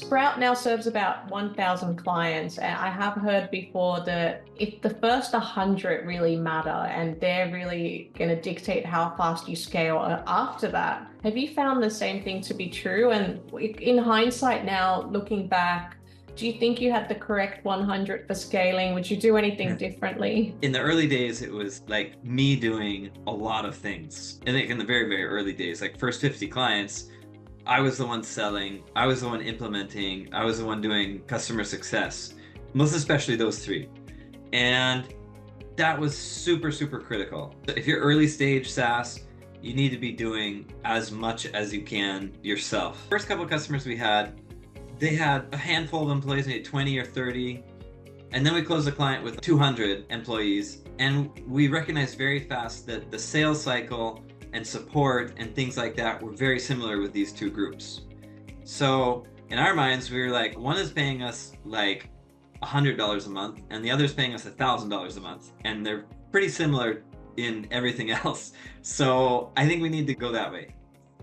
Sprout now serves about 1,000 clients. And I have heard before that if the first 100 really matter and they're really going to dictate how fast you scale after that, have you found the same thing to be true? And in hindsight now, looking back, do you think you had the correct 100 for scaling? Would you do anything differently? In the early days, it was like me doing a lot of things. And like in the very, very early days, like first 50 clients, I was the one selling, I was the one implementing, I was the one doing customer success, most especially those three. And that was super, super critical. If you're early stage SaaS, you need to be doing as much as you can yourself. First couple of customers we had, they had a handful of employees, maybe 20 or 30. And then we closed a client with 200 employees. And we recognized very fast that the sales cycle and support and things like that were very similar with these two groups. So in our minds, we were like, one is paying us like $100 a month and the other is paying us $1,000 a month. And they're pretty similar in everything else. So I think we need to go that way.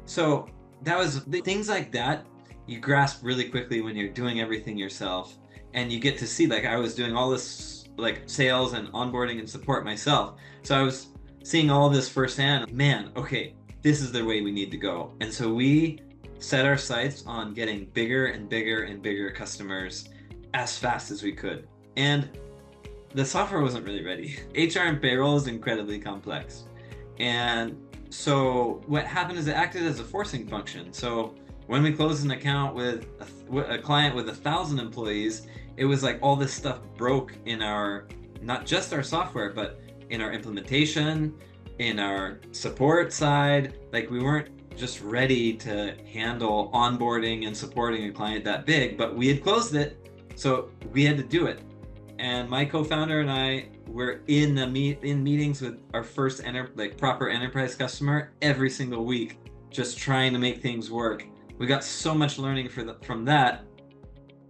So that was things like that you grasp really quickly when you're doing everything yourself. And you get to see, like I was doing all this like sales and onboarding and support myself. So I was seeing all this firsthand, man, okay, this is the way we need to go. And so we set our sights on getting bigger and bigger and bigger customers as fast as we could. And the software wasn't really ready. HR and payroll is incredibly complex. And so what happened is it acted as a forcing function. So when we closed an account with a client with 1,000 employees, it was like all this stuff broke in our, not just our software, but in our implementation, in our support side. Like we weren't just ready to handle onboarding and supporting a client that big, but we had closed it, so we had to do it. And my co-founder and I were in meetings with our first proper enterprise customer every single week, just trying to make things work. We got so much learning from that.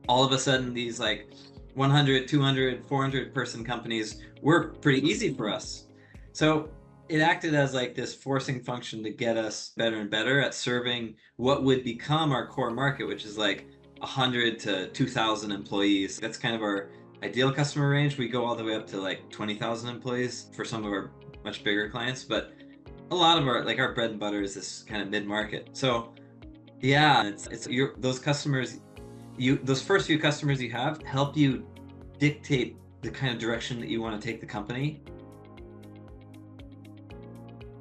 All of a sudden, these like 100, 200, 400 person companies were pretty easy for us. So it acted as like this forcing function to get us better and better at serving what would become our core market, which is like 100 to 2,000 employees. That's kind of our ideal customer range. We go all the way up to like 20,000 employees for some of our much bigger clients, but a lot of our bread and butter is this kind of mid-market. So yeah, those customers, those first few customers you have help you dictate the kind of direction that you want to take the company.